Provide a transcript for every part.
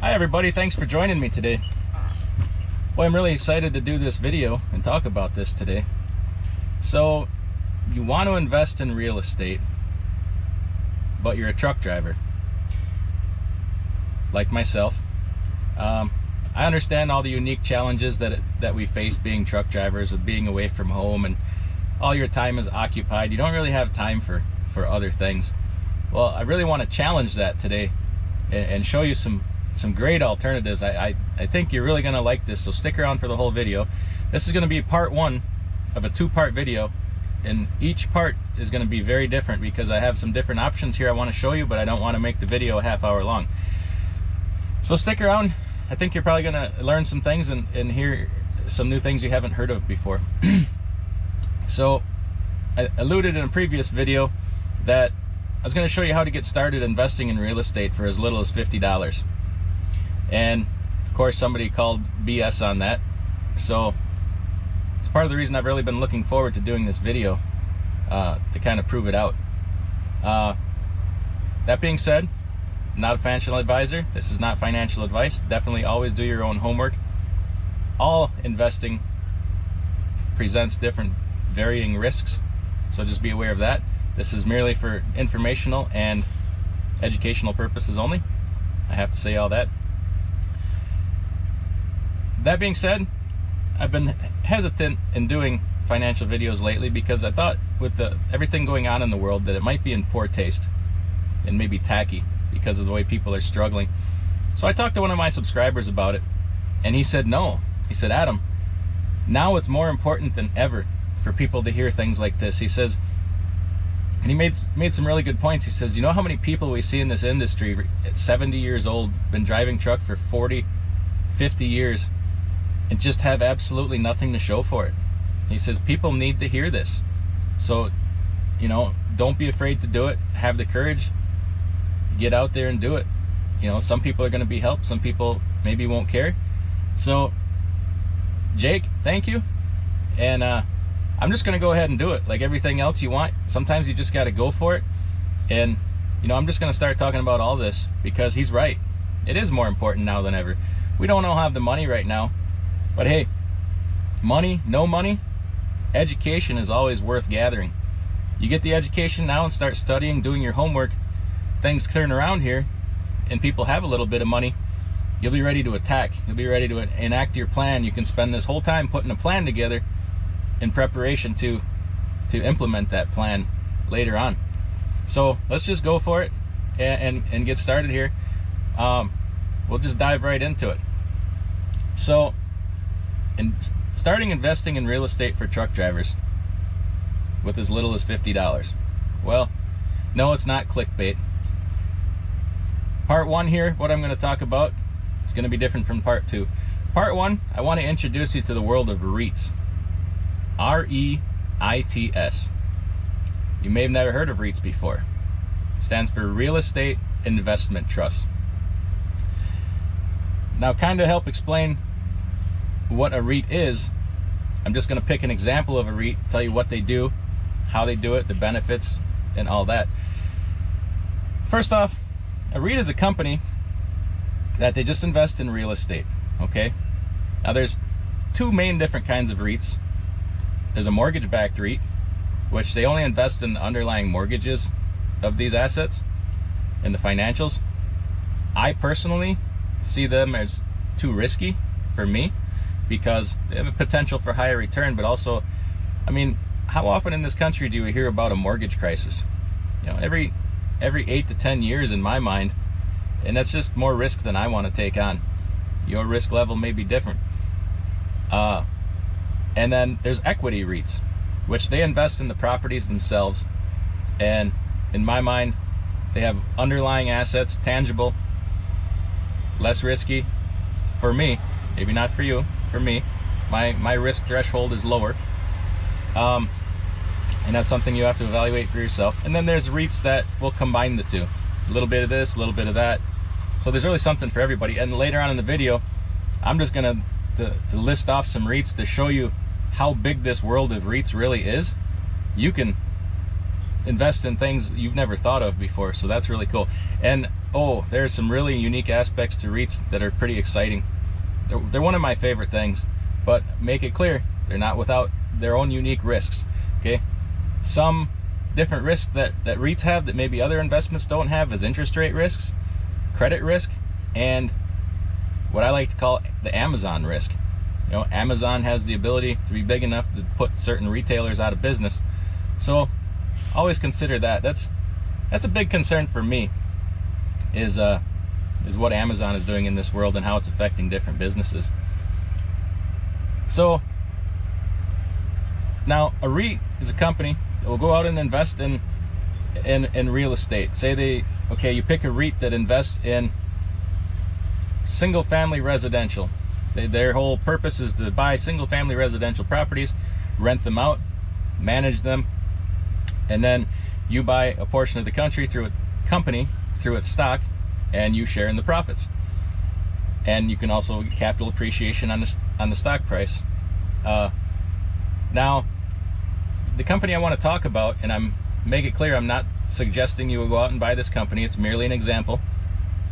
Hi everybody, thanks for joining me today. Well, I'm really excited to do this video and talk about this today. So, you want to invest in real estate, but you're a truck driver, like myself. I understand all the unique challenges that we face being truck drivers, with being away from home and all your time is occupied. You don't really have time for other things. Well, I really want to challenge that today and show you some great alternatives. I think you're really going to like this, so stick around for the whole video. This is going to be part one of a two-part video, and each part is going to be very different because I have some different options here I want to show you, but I don't want to make the video a half hour long. So stick around. I think you're probably going to learn some things and hear some new things you haven't heard of before. So I alluded in a previous video that I was going to show you how to get started investing in real estate for as little as $50. And of course somebody called BS on that, so it's part of the reason I've really been looking forward to doing this video, to kind of prove it out. That being said, I'm not a financial advisor. This is not financial advice. Definitely always do your own homework. All investing presents different varying risks, so just be aware of that. This is merely for informational and educational purposes only. I have to say all that. That being said, I've been hesitant in doing financial videos lately because I thought with everything going on in the world that it might be in poor taste and maybe tacky because of the way people are struggling. So I talked to one of my subscribers about it, and he said no. He said, Adam, now it's more important than ever for people to hear things like this. He says, and he made some really good points. He says, you know how many people we see in this industry at 70 years old, been driving truck for 40, 50 years, and just have absolutely nothing to show for it. He says people need to hear this. So, you know, don't be afraid to do it. Have the courage. Get out there and do it. You know, some people are going to be helped. Some people maybe won't care. So, Jake, thank you. And I'm just going to go ahead and do it. Like everything else you want, sometimes you just got to go for it. And, you know, I'm just going to start talking about all this because he's right. It is more important now than ever. We don't all have the money right now. But hey, money, no money, education is always worth gathering. You get the education now and start studying, doing your homework, things turn around here, and people have a little bit of money, you'll be ready to attack. You'll be ready to enact your plan. You can spend this whole time putting a plan together in preparation to implement that plan later on. So let's just go for it and get started here. We'll just dive right into it. So, starting investing in real estate for truck drivers with as little as $50. Well, no, it's not clickbait. Part one here, what I'm going to talk about, is going to be different from part two. Part one, I want to introduce you to the world of Reits. R-E-I-T-S. You may have never heard of Reits before. It stands for Real Estate Investment Trust. Now, kind of help explain what a REIT is, I'm just going to pick an example of a REIT, tell you what they do, how they do it, the benefits, and all that. First off, a REIT is a company that they just invest in real estate, okay? Now there's two main different kinds of REITs. There's a mortgage-backed REIT, which they only invest in the underlying mortgages of these assets and the financials. I personally see them as too risky for me, because they have a potential for higher return, but also, I mean, how often in this country do we hear about a mortgage crisis? You know, every 8 to 10 years in my mind, and that's just more risk than I want to take on. Your risk level may be different. And then there's equity REITs, which they invest in the properties themselves, and in my mind, they have underlying assets, tangible, less risky for me, maybe not for you. For me, my risk threshold is lower, and that's something you have to evaluate for yourself. And then there's REITs that will combine the two, a little bit of this, a little bit of that. So there's really something for everybody. And later on in the video, I'm just going to list off some REITs to show you how big this world of REITs really is. You can invest in things you've never thought of before, so that's really cool. And oh, there's some really unique aspects to REITs that are pretty exciting. They're one of my favorite things, but make it clear, they're not without their own unique risks, okay? Some different risks that REITs have that maybe other investments don't have is interest rate risks, credit risk, and what I like to call the Amazon risk. You know, Amazon has the ability to be big enough to put certain retailers out of business. So always consider that. That's a big concern for me, is what Amazon is doing in this world and how it's affecting different businesses. So now a REIT is a company that will go out and invest in real estate. Say you pick a REIT that invests in single family residential. Their whole purpose is to buy single family residential properties, rent them out, manage them, and then you buy a portion of the country through a company, through its stock, and you share in the profits. And you can also get capital appreciation on the stock price. Now, the company I want to talk about, and make it clear, I'm not suggesting you go out and buy this company. It's merely an example.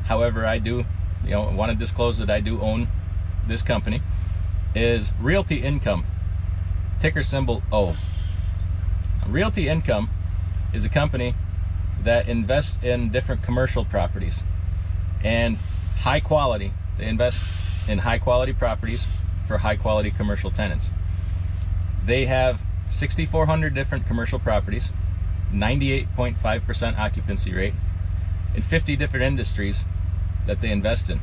However, I do, want to disclose that I do own this company, is Realty Income, ticker symbol O. Realty Income is a company that invests in different commercial properties and high quality. They invest in high quality properties for high quality commercial tenants. They have 6,400 different commercial properties, 98.5% occupancy rate, in 50 different industries that they invest in.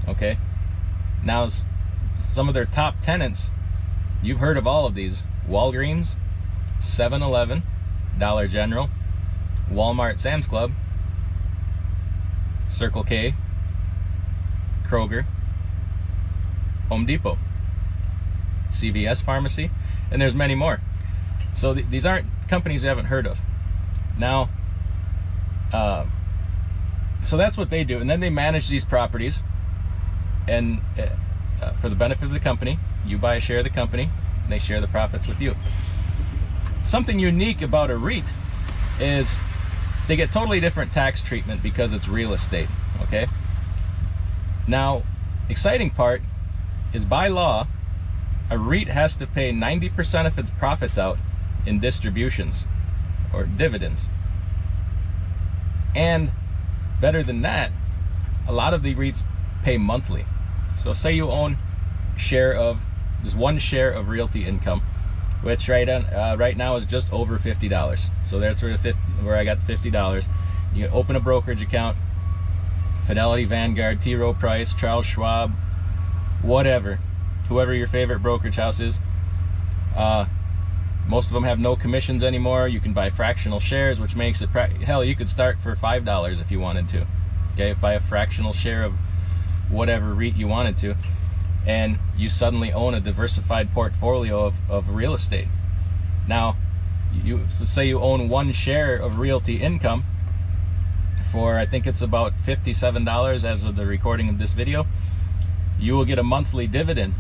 Okay? Now, some of their top tenants, you've heard of all of these: Walgreens, 7-Eleven, Dollar General, Walmart, Sam's Club, Circle K, Kroger, Home Depot, CVS Pharmacy, and there's many more. So these aren't companies you haven't heard of. Now, so that's what they do, and then they manage these properties, and for the benefit of the company, you buy a share of the company, and they share the profits with you. Something unique about a REIT is they get totally different tax treatment because it's real estate, okay? Now, exciting part is, by law, a REIT has to pay 90% of its profits out in distributions or dividends. And better than that, a lot of the REITs pay monthly. So say you own just one share of Realty Income, which right now is just over $50. So that's where I got $50. You open a brokerage account, Fidelity, Vanguard, T. Rowe Price, Charles Schwab, whatever, whoever your favorite brokerage house is. Most of them have no commissions anymore. You can buy fractional shares, which makes it hell, you could start for $5 if you wanted to. Okay, buy a fractional share of whatever REIT you wanted to, and you suddenly own a diversified portfolio of real estate. Now, let's say you own one share of Realty Income for, I think it's about $57 as of the recording of this video. You will get a monthly dividend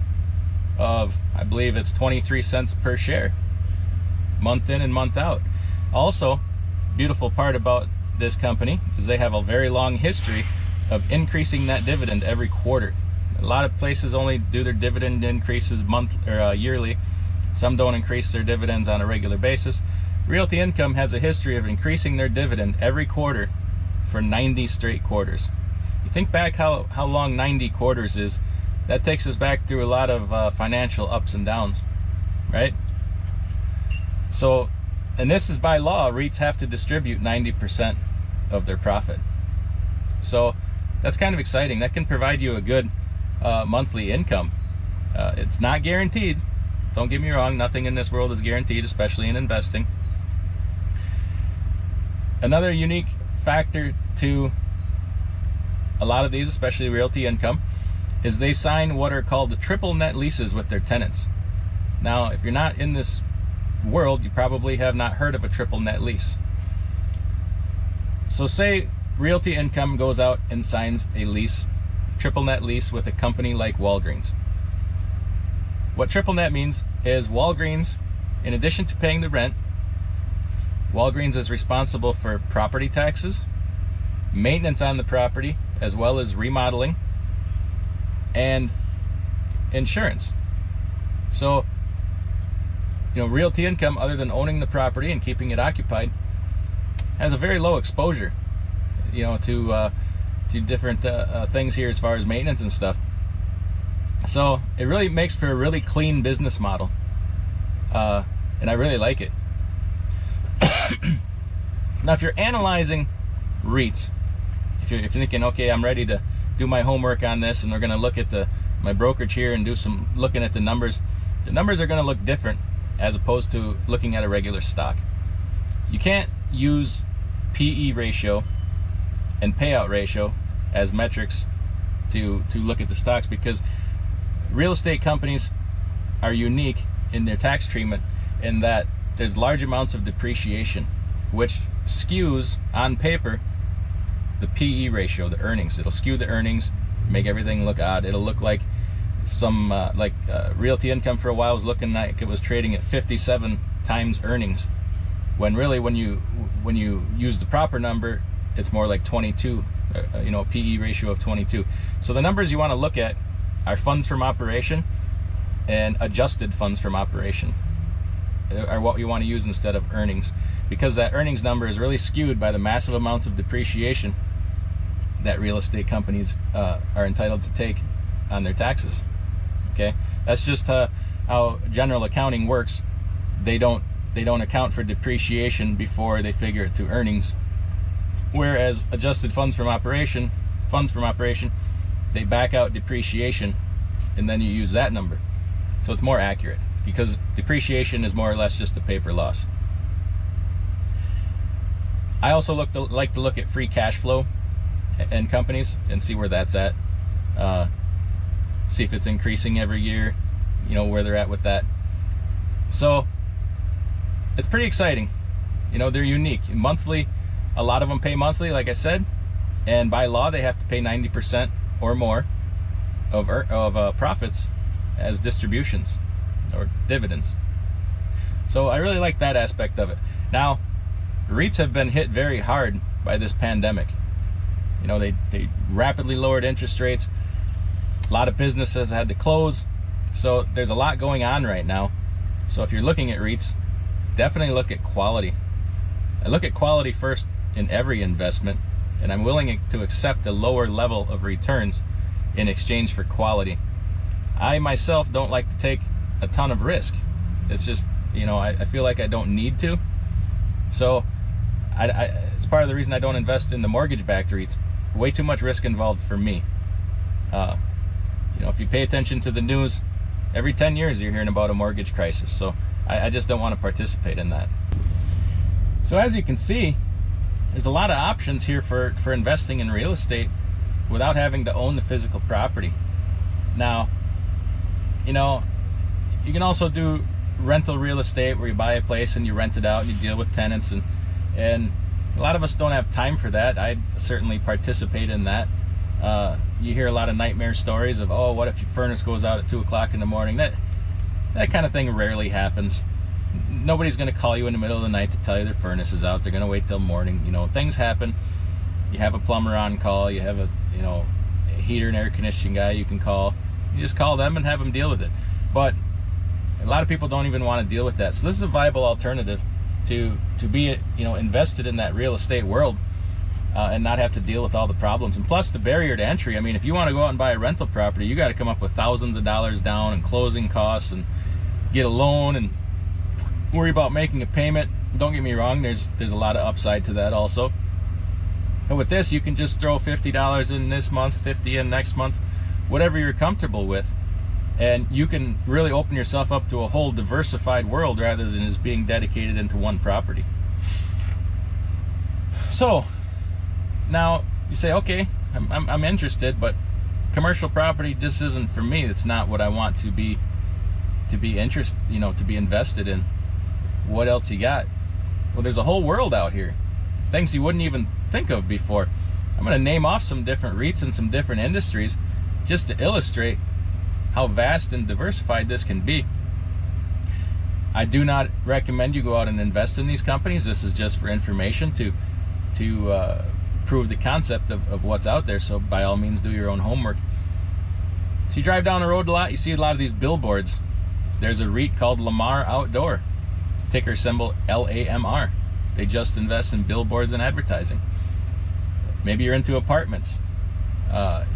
of, I believe it's 23 cents per share, month in and month out. Also, beautiful part about this company is they have a very long history of increasing that dividend every quarter. A lot of places only do their dividend increases yearly. Some don't increase their dividends on a regular basis. Realty Income has a history of increasing their dividend every quarter for 90 straight quarters. You think back how long 90 quarters is, that takes us back through a lot of financial ups and downs, right? So, and this is by law, REITs have to distribute 90% of their profit. So that's kind of exciting. That can provide you a good monthly income. It's not guaranteed. Don't get me wrong, nothing in this world is guaranteed, especially in investing. Another unique factor to a lot of these, especially Realty Income, is they sign what are called the triple net leases with their tenants. Now, if you're not in this world, you probably have not heard of a triple net lease. So say Realty Income goes out and signs a lease, triple net lease, with a company like Walgreens. What triple net means is Walgreens, in addition to paying the rent, Walgreens is responsible for property taxes, maintenance on the property, as well as remodeling, and insurance. So, realty income, other than owning the property and keeping it occupied, has a very low exposure, to different things here as far as maintenance and stuff. So it really makes for a really clean business model, and I really like it. Now, if you're analyzing REITs, if you're thinking, okay, I'm ready to do my homework on this, and we're going to look at my brokerage here and do some looking at the numbers are going to look different as opposed to looking at a regular stock. You can't use PE ratio and payout ratio as metrics to look at the stocks, because real estate companies are unique in their tax treatment in that there's large amounts of depreciation, which skews on paper the PE ratio, the earnings. It'll skew the earnings, make everything look odd. It'll look like some realty income for a while was looking like it was trading at 57 times earnings, when really when you use the proper number, it's more like 22, PE ratio of 22. So the numbers you want to look at are funds from operation and adjusted funds from operation are what you want to use instead of earnings, because that earnings number is really skewed by the massive amounts of depreciation that real estate companies are entitled to take on their taxes. Okay, that's just how general accounting works. They don't account for depreciation before they figure it to earnings, whereas adjusted funds from operation, they back out depreciation, and then you use that number. So it's more accurate, because depreciation is more or less just a paper loss. I also like to look at free cash flow in companies and see where that's at. See if it's increasing every year, where they're at with that. So it's pretty exciting. They're unique. Monthly, a lot of them pay monthly, like I said, and by law they have to pay 90% or more of profits as distributions or dividends. So I really like that aspect of it. Now, REITs have been hit very hard by this pandemic. They rapidly lowered interest rates. A lot of businesses had to close. So there's a lot going on right now. So if you're looking at REITs, definitely look at quality. I look at quality first in every investment, and I'm willing to accept a lower level of returns in exchange for quality. I myself don't like to take a ton of risk. It's just, I feel like I don't need to. So it's part of the reason I don't invest in the mortgage-backed REITs. Way too much risk involved for me. If you pay attention to the news, every 10 years you're hearing about a mortgage crisis. So I just don't want to participate in that. So as you can see, there's a lot of options here for investing in real estate without having to own the physical property. Now, you can also do rental real estate where you buy a place and you rent it out and you deal with tenants, and a lot of us don't have time for that. I certainly participate in that. You hear a lot of nightmare stories of, oh, what if your furnace goes out at 2 o'clock in the morning? That kind of thing rarely happens. Nobody's going to call you in the middle of the night to tell you their furnace is out. They're going to wait till morning. Things happen. You have a plumber on call. You have a heater and air conditioning guy you can call. You just call them and have them deal with it. But a lot of people don't even want to deal with that. So this is a viable alternative to be invested in that real estate world and not have to deal with all the problems. And plus the barrier to entry. I mean, if you want to go out and buy a rental property, you got to come up with thousands of dollars down and closing costs and get a loan and worry about making a payment. Don't get me wrong, there's a lot of upside to that also. But with this, you can just throw $50 in this month, $50 in next month, whatever you're comfortable with. And you can really open yourself up to a whole diversified world rather than just being dedicated into one property. So now you say, okay, I'm interested, but commercial property just isn't for me. It's not what I want to be interested, to be invested in. What else you got? Well, there's a whole world out here, things you wouldn't even think of before. I'm going to name off some different REITs and some different industries just to illustrate how vast and diversified this can be. I do not recommend you go out and invest in these companies. This is just for information to prove the concept of what's out there. So by all means, do your own homework. So you drive down the road a lot, you see a lot of these billboards. There's a REIT called Lamar Outdoor, ticker symbol LAMR. They just invest in billboards and advertising. Maybe you're into apartments.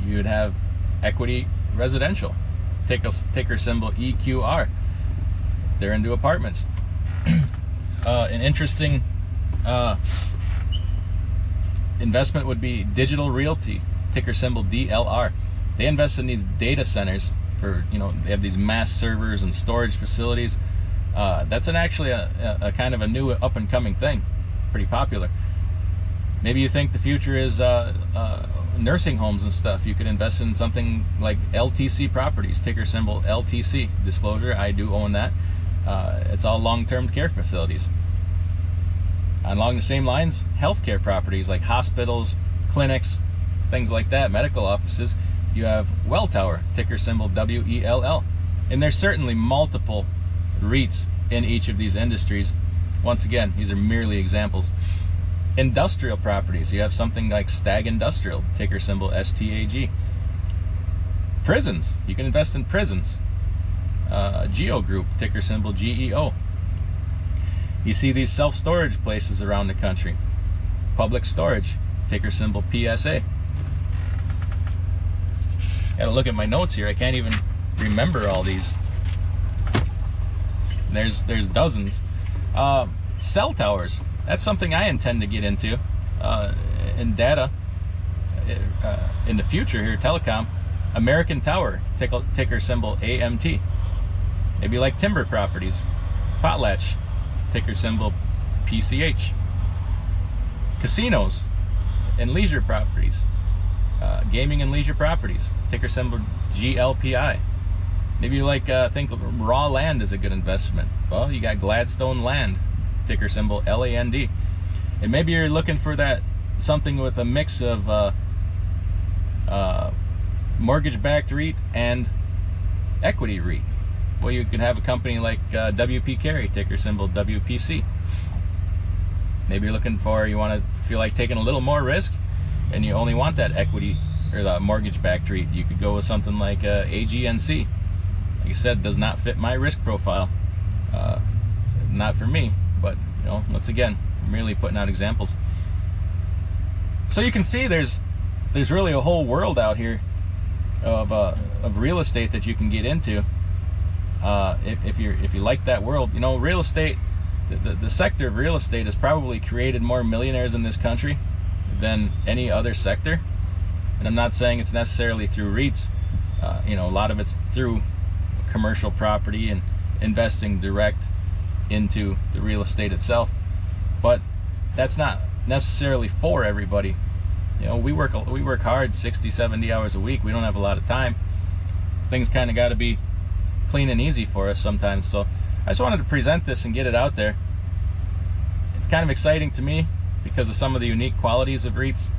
You would have Equity Residential, ticker symbol EQR. They're into apartments. An interesting investment would be Digital Realty, ticker symbol DLR. They invest in these data centers for, they have these mass servers and storage facilities. That's actually a kind of a new up and coming thing, pretty popular. Maybe you think the future is nursing homes and stuff. You could invest in something like LTC Properties, ticker symbol LTC. Disclosure, I do own that. It's all long-term care facilities. Along the same lines, healthcare properties like hospitals, clinics, things like that, medical offices. You have Welltower, ticker symbol WELL. And there's certainly multiple REITs in each of these industries. Once again, these are merely examples. Industrial properties, you have something like Stag Industrial, ticker symbol STAG. Prisons, you can invest in prisons. Geo Group, ticker symbol GEO. You see these self-storage places around the country. Public Storage, ticker symbol PSA. Gotta look at my notes here. I can't even remember all these. There's dozens. Cell towers. That's something I intend to get into in data in the future here. Telecom. American Tower, ticker symbol AMT. Maybe like timber properties. Potlatch, ticker symbol PCH. Casinos and leisure properties. Gaming and leisure properties, ticker symbol GLPI. Maybe you think raw land is a good investment. Well, you got Gladstone Land, ticker symbol LAND. And maybe you're looking for that something with a mix of mortgage-backed REIT and equity REIT. Well, you could have a company like WP Carey, ticker symbol WPC. Maybe you're looking for, feel like taking a little more risk, and you only want that equity or the mortgage-backed REIT. You could go with something like AGNC. Like I said, does not fit my risk profile. Not for me, but once again, I'm merely putting out examples. So you can see there's really a whole world out here of real estate that you can get into if you like that world. Real estate, the sector of real estate has probably created more millionaires in this country than any other sector. And I'm not saying it's necessarily through REITs. A lot of it's through commercial property and investing direct into the real estate itself. But that's not necessarily for everybody. We work hard 60, 70 hours a week. We don't have a lot of time. Things kind of got to be clean and easy for us sometimes. So I just wanted to present this and get it out there. It's kind of exciting to me because of some of the unique qualities of REITs.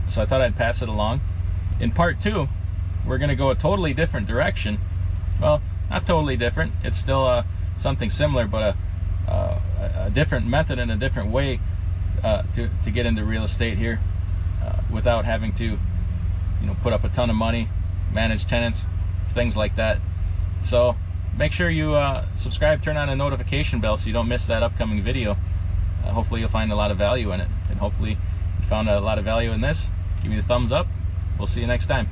So I thought I'd pass it along. In part 2, we're going to go a totally different direction. Well, not totally different. It's still something similar, but a different method and a different way to get into real estate here without having to put up a ton of money, manage tenants, things like that. So make sure you subscribe, turn on a notification bell so you don't miss that upcoming video. Hopefully you'll find a lot of value in it, and hopefully you found a lot of value in this. Give me the thumbs up. We'll see you next time.